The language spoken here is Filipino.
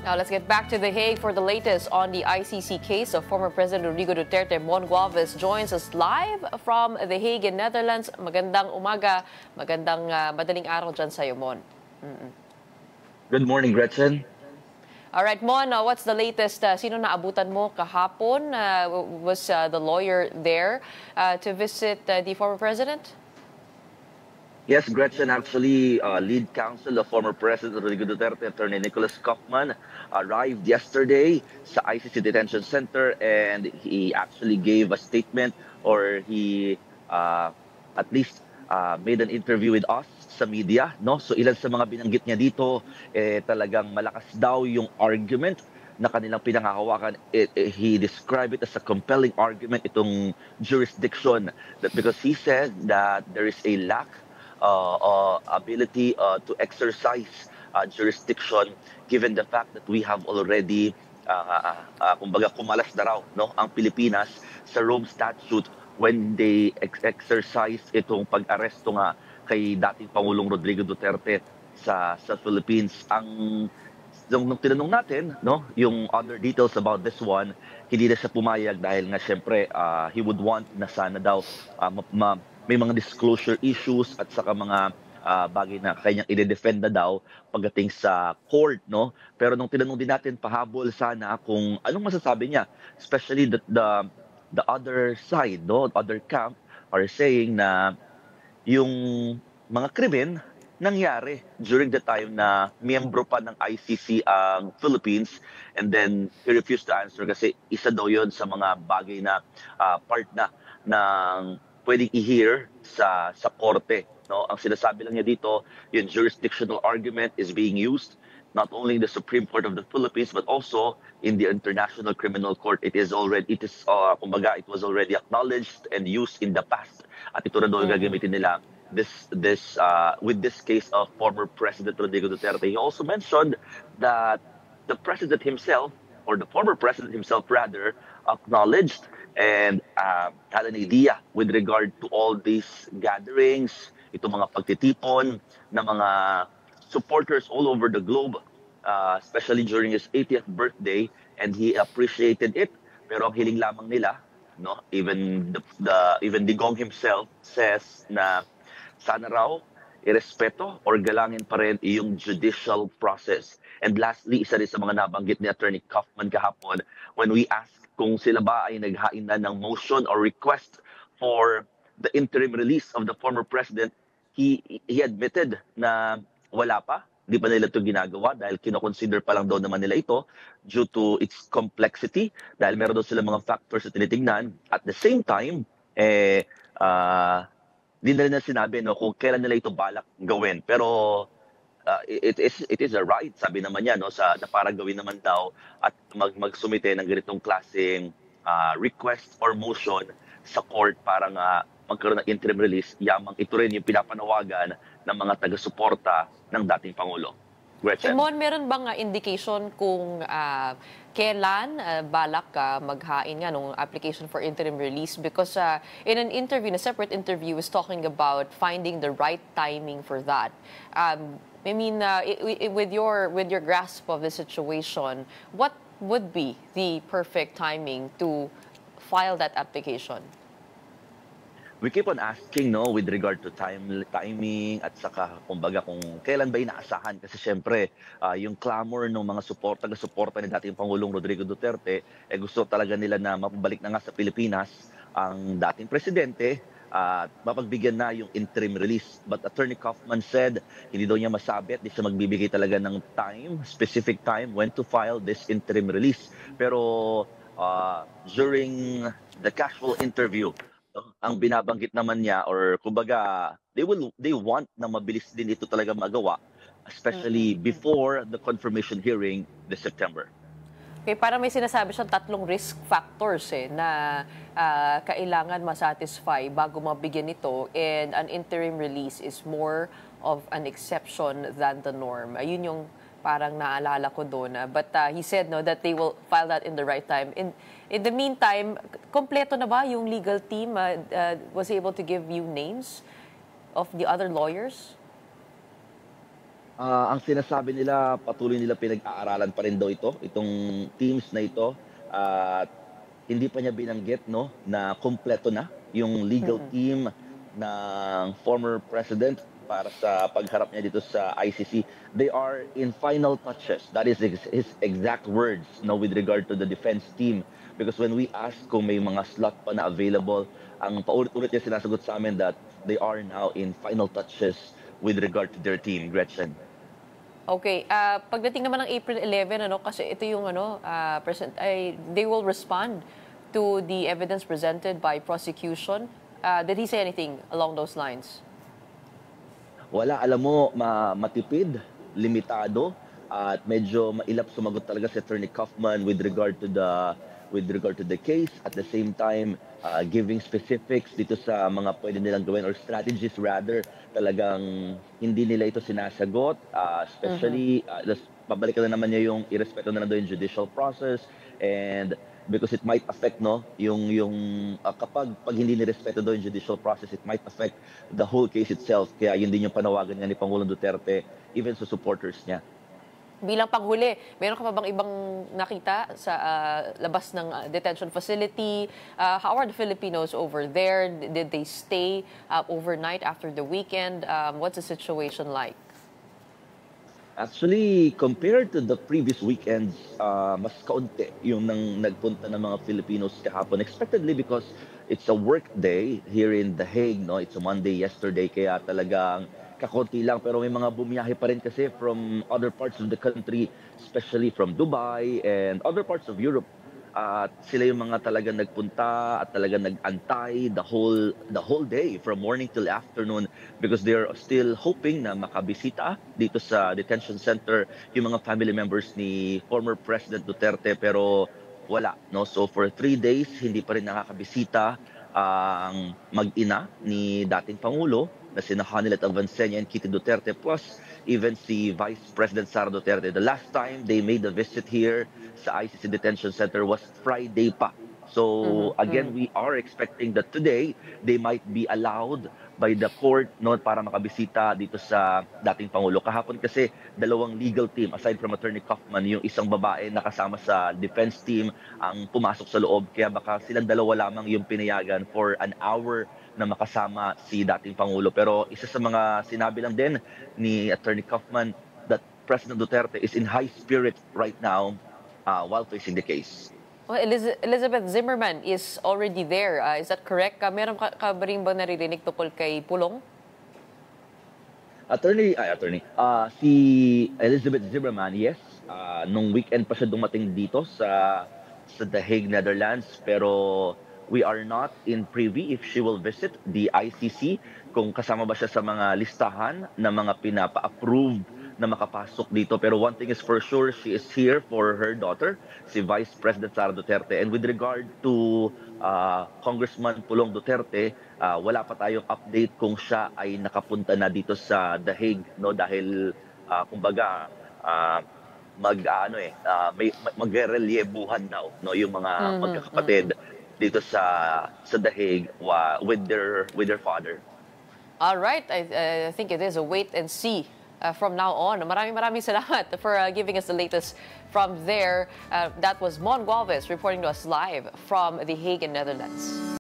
Now let's get back to The Hague for the latest on the ICC case of former President Rodrigo Duterte. Mon Gualvez joins us live from The Hague in Netherlands. Magandang umaga, magandang madaling araw dyan sa'yo, Mon. Good morning, Gretchen. All right, Mon, what's the latest? Sino naabutan mo kahapon? Was the lawyer there to visit the former president? Yes, Gretchen, actually, lead counsel of former President Rodrigo Duterte, Attorney Nicholas Kaufman, arrived yesterday sa ICC Detention Center, and he actually gave a statement, or he at least made an interview with us sa media, no? So ilan sa mga binanggit niya dito, talagang malakas daw yung argument na kanilang pinangahawakan. He described it as a compelling argument, itong jurisdiction, that because he said that there is a lack ability to exercise jurisdiction given the fact that we have already kumbaga kumalas na raw, no, ang Pilipinas sa Rome Statute when they exercise itong pag-aresto nga kay dating Pangulong Rodrigo Duterte sa Philippines. Nung tinanong natin, no, yung other details about this one, hindi na siya pumayag dahil nga syempre he would want na sana daw may mga disclosure issues at saka mga bagay na kanyang i-defend na daw pagdating sa court, no? Pero nung tinanong din natin pahabol sana kung anong masasabi niya, especially the other side, no, other camp are saying na yung mga krimen nangyari during the time na miyembro pa ng ICC ang Philippines, and then he refused to answer kasi isa daw yun sa mga bagay na part na ng pwedeng i-hear sa korte, no? Ang sinasabi lang niya dito, yung jurisdictional argument is being used not only in the Supreme Court of the Philippines but also in the International Criminal Court. It was already acknowledged and used in the past. At ito na daw yung gagamitin nila with this case of former President Rodrigo Duterte. He also mentioned that the president himself, or the former president himself rather, acknowledged and had an idea with regard to all these gatherings, itong mga pagtitipon ng mga supporters all over the globe, especially during his 80th birthday, and he appreciated it. Pero ang hiling lamang nila, no, even Digong himself says na sana raw irespeto or galangin pa rin yung judicial process. And lastly, isa rin sa mga nabanggit ni Attorney Kaufman kahapon when we asked kung sila ba ay naghain na ng motion or request for the interim release of the former president, he admitted na wala pa. Di pa nila ito ginagawa dahil kinoconsider pa lang daw naman nila ito due to its complexity, dahil meron daw sila mga factors na tinitingnan. At the same time, di na rin na sinabi, no, kung kailan nila ito balak gawin. Pero it is a right, sabi naman niya, no, na para gawin naman daw at magsumite ng ganitong klaseng request or motion sa court para nga magkaroon ng interim release. Yamang ito rin yung pinapanawagan ng mga taga-suporta ng dating Pangulo. Gretchen? Mon, meron bang indication kung kailan balak maghain nga nung application for interim release? Because in an separate interview, was talking about finding the right timing for that. I mean, with your grasp of the situation, what would be the perfect timing to file that application? We keep on asking, no, with regard to timing at saka kumbaga kung kailan ba inaasahan, kasi syempre yung clamor ng mga taga-suporta ni dating Pangulong Rodrigo Duterte, gusto talaga nila na mapabalik na nga sa Pilipinas ang dating presidente at mapagbigyan na yung interim release. But Attorney Kaufman said hindi daw niya masabi at di siya magbibigay talaga ng specific time when to file this interim release. Pero during the casual interview, ang binabanggit naman niya, or kumbaga they want na mabilis din ito talaga magawa, especially before the confirmation hearing this September. Okay, parang may sinasabi siyang 3 risk factors na kailangan masatisfy bago mabigyan ito, and an interim release is more of an exception than the norm. Ayun yung parang naalala ko doon. But he said that they will file that in the right time. In the meantime, kompleto na ba yung legal team? Was able to give you names of the other lawyers? Ang sinasabi nila patuloy nila pinag-aaralan pa rin daw itong teams na ito at hindi pa niya binanggit 'no, na kumpleto na yung legal Mm. team ng former president para sa pagharap niya dito sa ICC. They are in final touches. That is his exact words 'no, with regard to the defense team. Because when we asked kung may mga slot pa na available, ang paulit-ulit niya sinasagot sa amin that they are now in final touches with regard to their team, Gretchen. Okay, pagdating naman ng April 11, ano, kasi ito yung ano, they will respond to the evidence presented by prosecution. Did he say anything along those lines? Wala, alam mo, matipid, limitado, at medyo mailap sumagot talaga si Attorney Kaufman with regard to the case. At the same time, giving specifics dito sa mga pwede nilang gawin or strategies rather, talagang hindi nila ito sinasagot, especially pabalikan na naman niya yung irespeto na lang daw yung judicial process and because it might affect no kapag hindi nirespeto daw yung judicial process, it might affect the whole case itself, kaya yun din yung panawagan nga ni Pangulong Duterte even sa supporters niya. Bilang panghuli, meron ka pa bang ibang nakita sa labas ng detention facility? How are the Filipinos over there? Did they stay overnight after the weekend? What's the situation like? Actually, compared to the previous weekends, mas kaunti yung nagpunta ng mga Filipinos kahapon. Expectedly because it's a work day here in The Hague, no? It's a Monday yesterday, kaya talagang kakonti lang. Pero may mga bumiyahe pa rin kasi from other parts of the country, especially from Dubai and other parts of Europe. At sila yung mga talagang nagpunta at talagang nag-antay the whole day from morning till afternoon because they're still hoping na makabisita dito sa detention center yung mga family members ni former President Duterte, pero wala, no? So for 3 days hindi pa rin nakakabisita ang mag-ina ni dating Pangulo na sina Hanilet Alvancenia and Kitty Duterte, plus even si Vice President Sara Duterte. The last time they made a visit here sa ICC Detention Center was Friday pa. So again, we are expecting that today they might be allowed by the court no para makabisita dito sa dating Pangulo. Kahapon kasi dalawang legal team aside from Attorney Kaufman, yung isang babae na kasama sa defense team ang pumasok sa loob, kaya baka silang dalawa lamang yung pinayagan for an hour na makasama si dating Pangulo. Pero isa sa mga sinabi lang din ni Attorney Kaufman that President Duterte is in high spirit right now while facing the case. Well, Elizabeth Zimmerman is already there. Is that correct? Meron ka ba rin ba naririnig tungkol kay Pulong? Si Elizabeth Zimmerman, yes. Nung weekend pa siya dumating dito sa The Hague, Netherlands, pero we are not in privy if she will visit the ICC, kung kasama ba siya sa mga listahan na mga pinapa-approve na makapasok dito. Pero one thing is for sure, she is here for her daughter, si Vice President Sara Duterte. And with regard to Congressman Pulong Duterte, wala pa tayong update kung siya ay nakapunta na dito sa The Hague, no, dahil kumbaga magre-reliebuhan daw no yung mga magkakapatid dito sa The Hague with their father. All right. I think it is a wait and see from now on. Maraming salamat for giving us the latest from there. That was Mon Gualvez reporting to us live from The Hague in Netherlands.